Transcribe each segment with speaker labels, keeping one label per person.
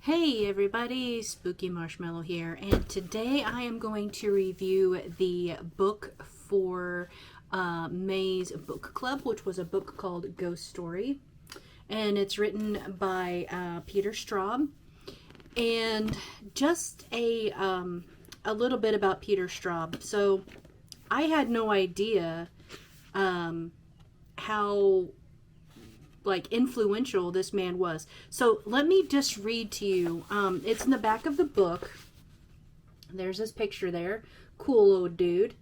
Speaker 1: Hey everybody, SpookyMarshmellow here, and today I am going to review the book for May's book club, which was a book called Ghost Story, and it's written by Peter Straub. And just a little bit about Peter Straub. So I had no idea how influential this man was. So let me just read to you. It's in the back of the book. There's his picture there. Cool old dude.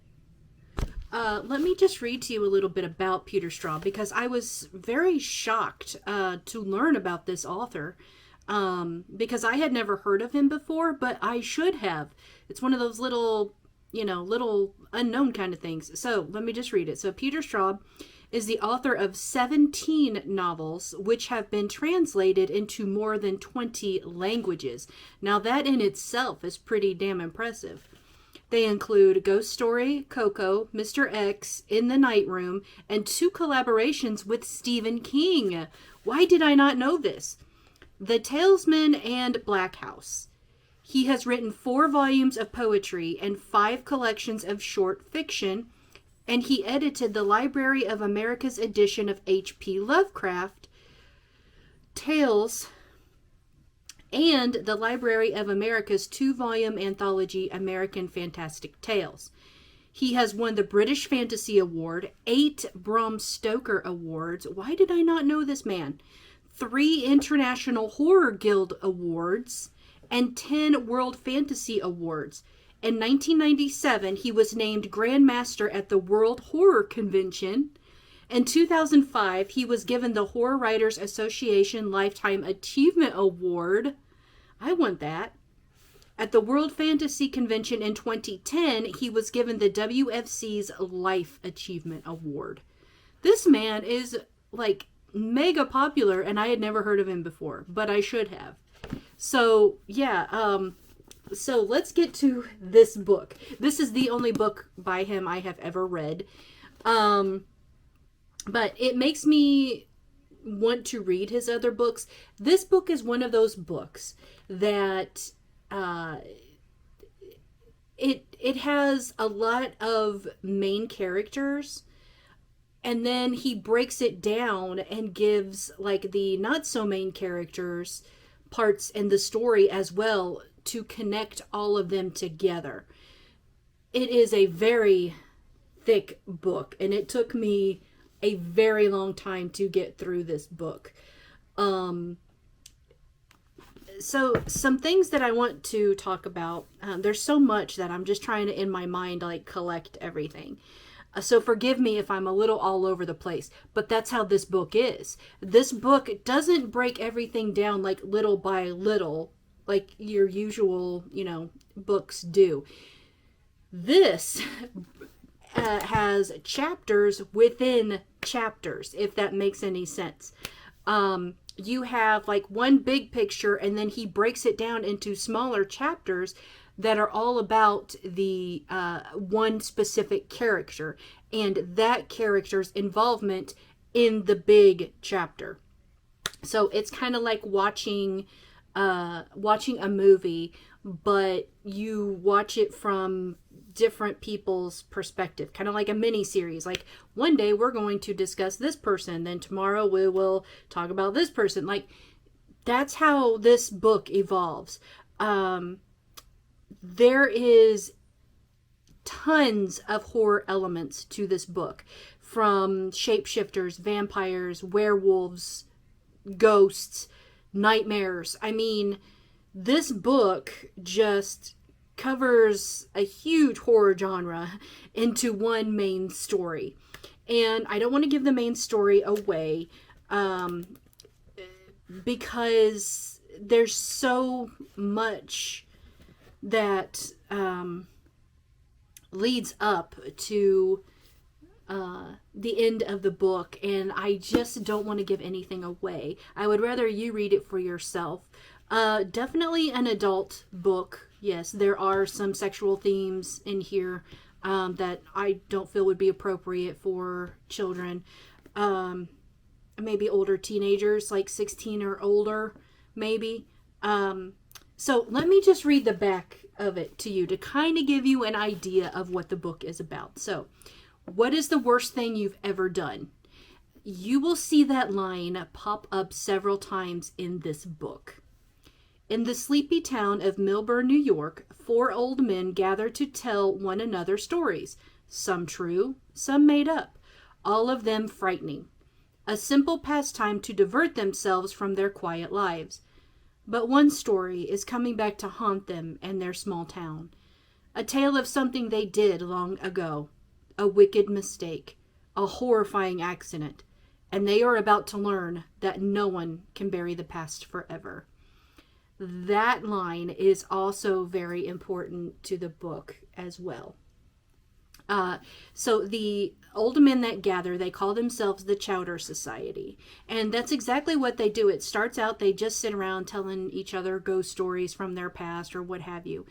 Speaker 1: Let me just read to you a little bit about Peter Straub, because I was very shocked to learn about this author, because I had never heard of him before, but I should have. It's one of those little unknown kind of things. So let me just read it. So Peter Straub is the author of 17 novels, which have been translated into more than 20 languages. Now that in itself is pretty damn impressive. They include Ghost Story, Coco, Mr. X, In the Night Room, and 2 collaborations with Stephen King. Why did I not know this? The Talesman and Black House. He has written 4 volumes of poetry and 5 collections of short fiction, and he edited the Library of America's edition of H.P. Lovecraft Tales and the Library of America's 2-volume anthology American Fantastic Tales. He has won the British Fantasy Award, 8 Bram Stoker Awards. Why did I not know this man? 3 International Horror Guild Awards and 10 World Fantasy Awards. In 1997, he was named Grand Master at the World Horror Convention. In 2005, he was given the Horror Writers Association Lifetime Achievement Award. I want that. At the World Fantasy Convention in 2010, he was given the WFC's Life Achievement Award. This man is mega popular, and I had never heard of him before, but I should have. So, yeah, so let's get to this book. This is the only book by him I have ever read. But it makes me want to read his other books. This book is one of those books that it has a lot of main characters, and then he breaks it down and gives the not so main characters parts in the story as well, to connect all of them together. It is a very thick book, and it took me a very long time to get through this book. So some things that I want to talk about, there's so much that I'm just trying to, in my mind, collect everything. So forgive me if I'm a little all over the place, but that's how this book is. This book doesn't break everything down little by little, like your usual, books do. This has chapters within chapters, if that makes any sense. You have one big picture, and then he breaks it down into smaller chapters that are all about the one specific character and that character's involvement in the big chapter. So it's kind of like watching a movie, but you watch it from different people's perspective, kind of like a mini series. One day we're going to discuss this person, then tomorrow we will talk about this person. That's how this book evolves. There is tons of horror elements to this book, from shapeshifters, vampires, werewolves, ghosts, nightmares. I mean, this book just covers a huge horror genre into one main story. And I don't want to give the main story away, because there's so much that leads up to the end of the book, and I just don't want to give anything away. I would rather you read it for yourself. Definitely an adult book. Yes, there are some sexual themes in here that I don't feel would be appropriate for children. Maybe older teenagers, 16 or older, maybe. So let me just read the back of it to you to kind of give you an idea of what the book is about. So, what is the worst thing you've ever done? You will see that line pop up several times in this book. In the sleepy town of Millburn, New York, 4 old men gather to tell one another stories, some true, some made up, all of them frightening. A simple pastime to divert themselves from their quiet lives. But one story is coming back to haunt them and their small town. A tale of something they did long ago. A wicked mistake. A horrifying accident. And they are about to learn that no one can bury the past forever. That line is also very important to the book as well. So the old men that gather, they call themselves the Chowder Society. And that's exactly what they do. It starts out, they just sit around telling each other ghost stories from their past or what have you.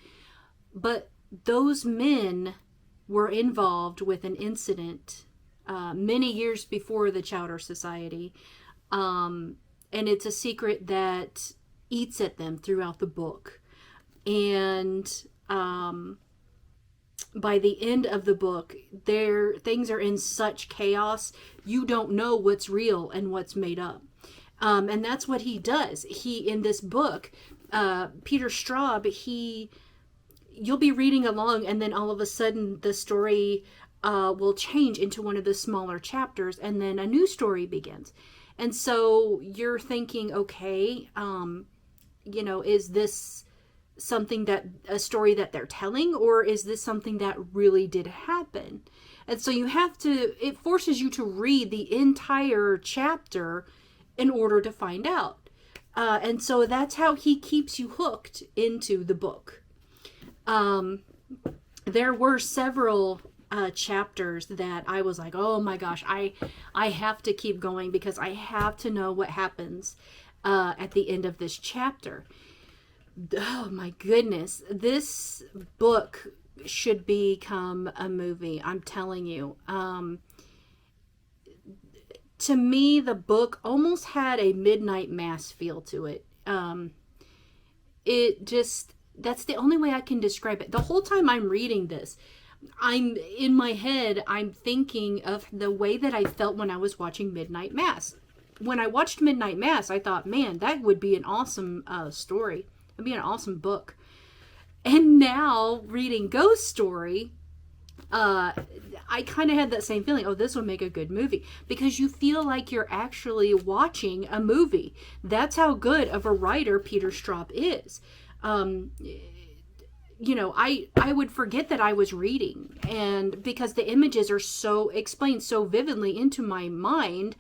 Speaker 1: But those men were involved with an incident many years before the Chowder Society. And it's a secret that eats at them throughout the book. And by the end of the book, things are in such chaos, you don't know what's real and what's made up. And that's what he does. In this book, Peter Straub, you'll be reading along, and then all of a sudden the story will change into one of the smaller chapters, and then a new story begins. And so you're thinking, okay, is this a story that they're telling, or is this something that really did happen? And so it forces you to read the entire chapter in order to find out. And so that's how he keeps you hooked into the book. There were several chapters that I was like, oh my gosh, I have to keep going because I have to know what happens at the end of this chapter. Oh my goodness, this book should become a movie, I'm telling you. To me, the book almost had a midnight mass feel to it. That's the only way I can describe it. The whole time I'm reading this, in my head, I'm thinking of the way that I felt when I was watching Midnight Mass. When I watched Midnight Mass, I thought, man, that would be an awesome story. It'd be an awesome book. And now, reading Ghost Story, I kind of had that same feeling. Oh, this would make a good movie. Because you feel like you're actually watching a movie. That's how good of a writer Peter Straub is. I would forget that I was reading. And because the images are so explained so vividly into my mind,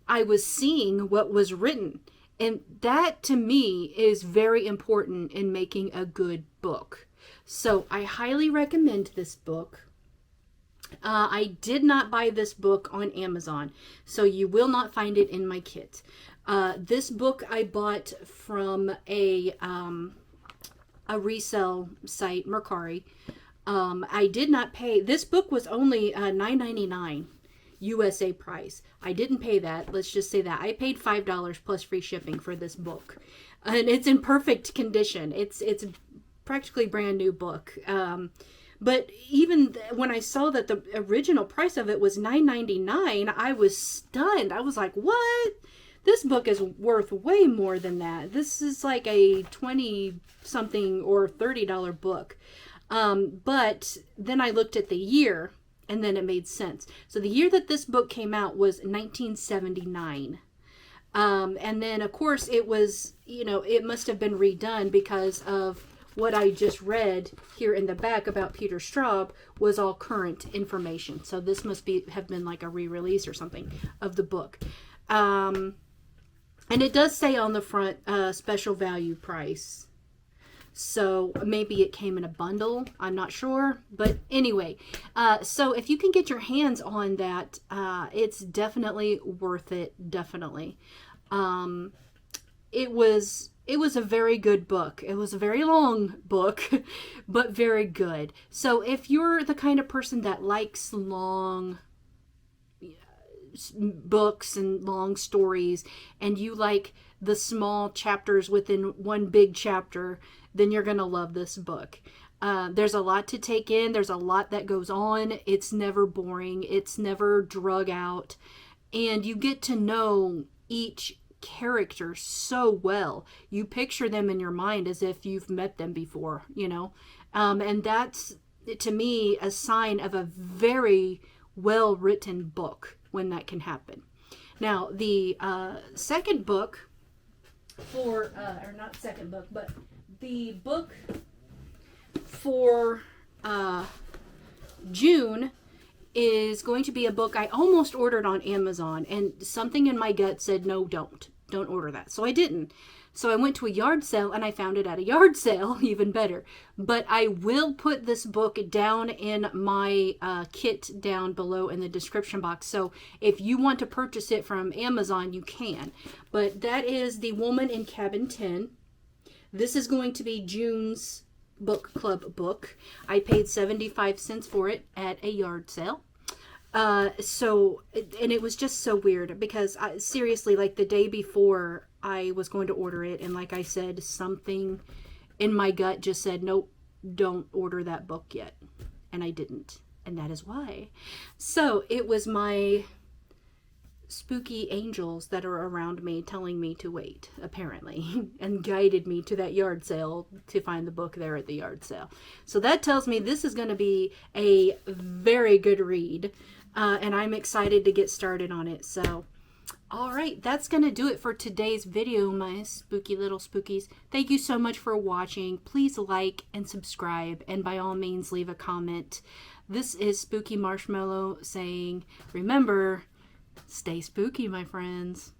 Speaker 1: I was seeing what was written. And that, to me, is very important in making a good book. So I highly recommend this book. I did not buy this book on Amazon, so you will not find it in my kit. This book I bought from a resale site, Mercari. I did not pay. This book was only $9.99 USA price. I didn't pay that. Let's just say that. I paid $5 plus free shipping for this book. And it's in perfect condition. It's a practically brand new book. But even when I saw that the original price of it was $9.99, I was stunned. I was like, what? This book is worth way more than that. This is like a 20-something or $30 book. But then I looked at the year, and then it made sense. So the year that this book came out was 1979. And then, of course, it was, it must have been redone because of what I just read here in the back about Peter Straub was all current information. So this must have been like a re-release or something of the book. And it does say on the front, special value price. So maybe it came in a bundle. I'm not sure. But anyway, so if you can get your hands on that, it's definitely worth it. Definitely. It was a very good book. It was a very long book, but very good. So if you're the kind of person that likes long books and long stories, and you like the small chapters within one big chapter, then you're going to love this book. There's a lot to take in. There's a lot that goes on. It's never boring. It's never drug out. And you get to know each character so well. You picture them in your mind as if you've met them before, you know. And that's, to me, a sign of a very well-written book when that can happen. Now, the second book for, or not second book, but the book for June is going to be a book I almost ordered on Amazon, and something in my gut said, no, don't order that. So I didn't. So I went to a yard sale and I found it at a yard sale, even better. But I will put this book down in my kit down below in the description box. So if you want to purchase it from Amazon, you can. But that is The Woman in Cabin 10. This is going to be June's book club book. I paid 75 cents for it at a yard sale. And it was just so weird because seriously, like the day before I was going to order it, and like I said, something in my gut just said, nope, don't order that book yet. And I didn't. And that is why. So it was my spooky angels that are around me telling me to wait, apparently, and guided me to that yard sale to find the book there at the yard sale. So that tells me this is going to be a very good read, and I'm excited to get started on it. So, all right, that's going to do it for today's video, my spooky little spookies. Thank you so much for watching. Please like and subscribe, and by all means, leave a comment. This is SpookyMarshmellow saying, remember, stay spooky, my friends.